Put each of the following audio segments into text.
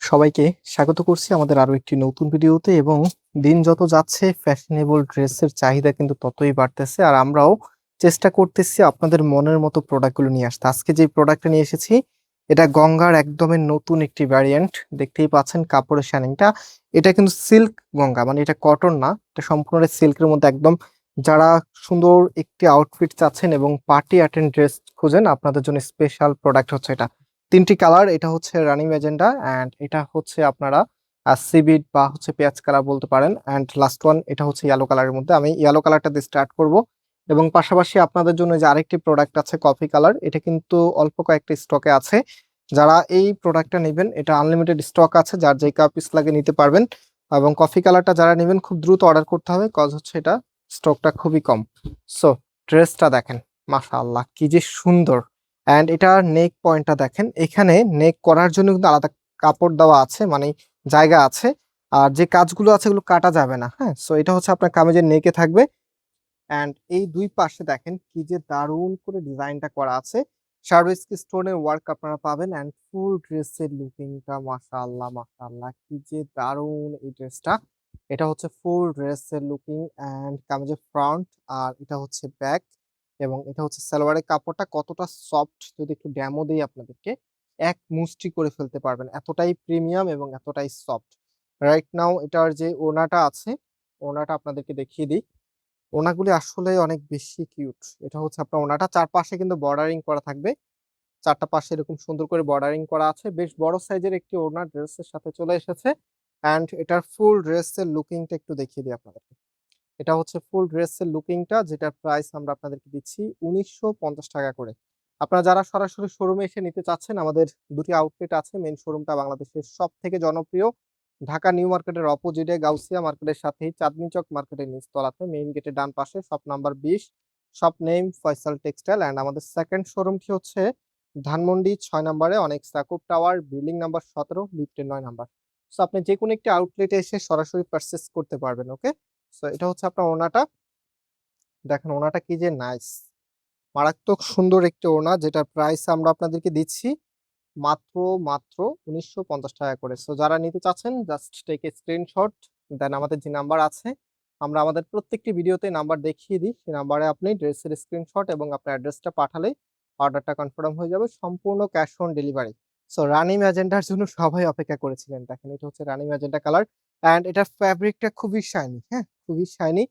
সবাইকে স্বাগত করছি আমাদের আরো একটি নতুন ভিডিওতে। এবং দিন যত যাচ্ছে ফ্যাশনেবল ড্রেসের চাহিদা কিন্তু ততই বাড়তেছে, আর আমরাও চেষ্টা করতেছি আপনাদের মনের মতো প্রোডাক্টগুলো নিয়ে আসতে। আজকে যে প্রোডাক্টটা নিয়ে এসেছি এটা গঙ্গার একদমই নতুন একটি ভ্যারিয়েন্ট। দেখতেই পাচ্ছেন কাপড়ের শাইনিংটা, এটা কিন্তু সিল্ক গঙ্গা, মানে এটা কটন না, এটা সম্পূর্ণ সিল্কের মধ্যে একদম। যারা সুন্দর একটি আউটফিট চাচ্ছেন এবং পার্টি অ্যাটেন্ড ড্রেস খুঁজেন, আপনাদের জন্য স্পেশাল প্রোডাক্ট হচ্ছে এটা। তিনটি কালার, এটা হচ্ছে রানি ম্যাজেন্ডা, অ্যান্ড এটা হচ্ছে আপনারা সিভিট বা হচ্ছে পেঁয়াজ কালার বলতে পারেন, অ্যান্ড লাস্ট ওয়ান এটা হচ্ছে ইয়েলো কালারের মধ্যে। আমি ইয়েলো কালারটা দিয়ে স্টার্ট করব, এবং পাশাপাশি আপনাদের জন্য যে আরেকটি প্রোডাক্ট আছে কফি কালার, এটা কিন্তু অল্প কয়েকটা স্টকে আছে। যারা এই প্রোডাক্টটা নেবেন, এটা আনলিমিটেড স্টক আছে, যার যে পিস লাগে নিতে পারবেন। এবং কফি কালারটা যারা নেবেন খুব দ্রুত অর্ডার করতে হবে, কজ হচ্ছে এটা স্টকটা খুবই কম। সো ড্রেসটা দেখেন, মাশাআল্লাহ কি যে সুন্দর। অ্যান্ড এটার নেক পয়েন্টটা দেখেন, এখানে নেক করার জন্য কিন্তু আলাদা কাপড় দেওয়া আছে, মানে জায়গা আছে। আর যে কাজগুলো আছে এগুলো কাটা যাবে না, হ্যাঁ। সো এটা হচ্ছে আপনার কামিজের নেকে থাকবে। অ্যান্ড এই দুই পাশে দেখেন কি যে দারুণ করে ডিজাইনটা করা আছে। সার্ভিসকি স্টোনের ওয়ার্ক আপনারা পাবেন, অ্যান্ড ফুল ড্রেসের লুকিংটা মাশাআল্লাহ মাশাআল্লাহ কি যে দারুণ এই ড্রেসটা। এটা হচ্ছে ফুল ড্রেসের লুকিং, অ্যান্ড কামিজের ফ্রন্ট, আর এটা হচ্ছে ব্যাক। এবং এটা হচ্ছে সালোয়ারের কাপড়টা কতটা সফট, যদি একটু ড্যামো দিই আপনাদেরকে, এক মুষ্টি করে ফেলতে পারবেন, এতটাই প্রিমিয়াম এবং এতটাই সফট। রাইট নাও এটার যে ওড়নাটা আছে, ওড়নাটা আপনাদেরকে দেখিয়ে দিই। ওড়নাগুলি আসলে অনেক বেশি কিউট। এটা হচ্ছে আপনার ওড়নাটা, চারপাশে কিন্তু বর্ডারিং করা থাকবে। চারটা পাশে এরকম সুন্দর করে বর্ডারিং করা আছে, বেশ বড় সাইজের একটি ওড়না ড্রেসের সাথে চলে এসেছে। অ্যান্ড এটার ফুল ড্রেসের লুকিংটা একটু দেখিয়ে দিই আপনাদেরকে। এটা হচ্ছে ফুল ড্রেসের লুকিংটা, যেটার প্রাইস আমরা আপনাদেরকে দিচ্ছি ১৯৫০ টাকা করে। আপনারা যারা সরাসরি শোরুমে এসে নিতে চাচ্ছেন, আমাদের দুটি আউটলেট আছে। মেইন শোরুমটা বাংলাদেশের সব থেকে জনপ্রিয় ঢাকা নিউ মার্কেটের অপোজিটে গাউসিয়া মার্কেটের সাথেই চাঁদনী চক মার্কেটের নিচতলাতে মেইন গেটের ডান পাশে, shop number ২০, shop name Faisal textile. And আমাদের সেকেন্ড শোরুমটি হচ্ছে ধানমন্ডি ৬ নম্বরে অনেক সাকুব টাওয়ার, বিল্ডিং নাম্বার ১৭, লিফটের ৯ নাম্বার। সো আপনি যে কোনো একটি আউটলেটে এসে সরাসরি পারচেস করতে পারবেন। ওকে, সো এটা হচ্ছে আপনার ওড়নাটা। দেখেন ওড়নাটা কি যে নাইস, মারাত্মক সুন্দর একটি ওড়না, যেটার প্রাইস আমরা আপনাদেরকে দিচ্ছি মাত্র মাত্র ১৯৫০ টাকা করে। সো যারা নিতে চাচ্ছেন জাস্ট টেক এ স্ক্রিনশট, দেন আমাদের যে নাম্বার আছে, আমরা আমাদের প্রত্যেকটি ভিডিওতে নাম্বার দেখিয়ে দিই, সেই নাম্বারে আপনি ড্রেসের স্ক্রিনশট এবং আপনার অ্যাড্রেসটা পাঠালেই অর্ডারটা কনফার্ম হয়ে যাবে, সম্পূর্ণ ক্যাশ অন ডেলিভারি। সো রানি ম্যাজেন্টার জন্য সবাই অপেক্ষা করেছিলেন। দেখেন এটা হচ্ছে রানি ম্যাজেন্টা কালার, অ্যান্ড এটার ফ্যাব্রিকটা খুবই শাইনি, হ্যাঁ খুবই শাইনি,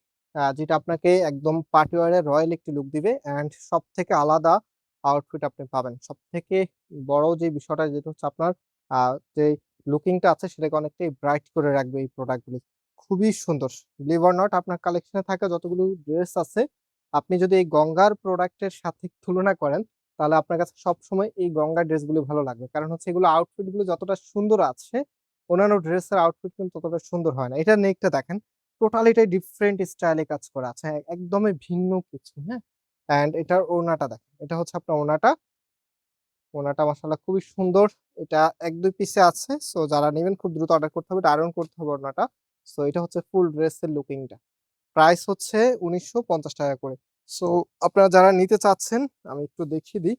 যেটা আপনাকে একদম পার্টি ওয়্যারের রয়্যাল একটি লুক দিবে। অ্যান্ড সব থেকে আলাদা আউটফিট আপনি পাবেন। সবথেকে বড় যে বিষয়টা যেটা হচ্ছে আপনার যে লুকিংটা আছে সেটাকে অনেকটাই ব্রাইট করে রাখবে এই প্রোডাক্টগুলি। খুবই সুন্দর। বিলিভ অর নট, আপনার কালেকশনে থাকা যতগুলো ড্রেস আছে, আপনি যদি এই গঙ্গার প্রোডাক্টের সাথে তুলনা করেন, তাহলে আপনার কাছে সবসময় এই গঙ্গার ড্রেসগুলো ভালো লাগবে। কারণ হচ্ছে এগুলো আউটফিট গুলো যতটা সুন্দর আছে, অন্যান্য ড্রেসের আউটফিট কিন্তু ততটা সুন্দর হয় না। এটার নেকটা দেখেন, টোটালিটাই ডিফারেন্ট স্টাইলে কাজ করা আছে। একদমই ভিন্ন কিছু, হ্যাঁ? অ্যান্ড এটার ওড়নাটা দেখেন। এটা হচ্ছে আপনার ওড়নাটা। ওড়নাটা মাশাআল্লাহ খুবই সুন্দর। এটা ১-২ পিসে আছে। সো যারা নিবেন খুব দ্রুত অর্ডার করতে হবে। এটা আয়রন করতে হবে ওড়নাটা। সো এটা হচ্ছে ফুল ড্রেসের লুকিংটা। প্রাইস হচ্ছে ১৯৫০ টাকা করে। সো আপনারা যারা নিতে চাচ্ছেন, আমি একটু দেখিয়ে দিই।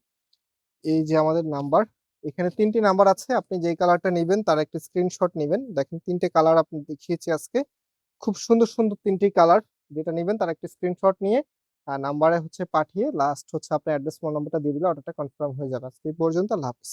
এই যে আমাদের নাম্বার, এখানে ৩ টি নাম্বার আছে। আপনি যেই কালারটা নিবেন তার একটা স্ক্রিনশট নিবেন। দেখেন ৩ টে কালার আপনি দেখিয়েছি আজকে। খুব সুন্দর, সুন্দর ৩ টি কালার। যেটা নিবেন তার একটা স্ক্রিনশট নিয়ে নাম্বারে হচ্ছে পাঠিয়ে লাস্ট হচ্ছে আপনার অ্যাড্রেস, ফোন নাম্বারটা দিয়ে দিলে অর্ডারটা কনফার্ম হয়ে যাবে। আজকে এই পর্যন্ত। আল্লাহ হাফেজ।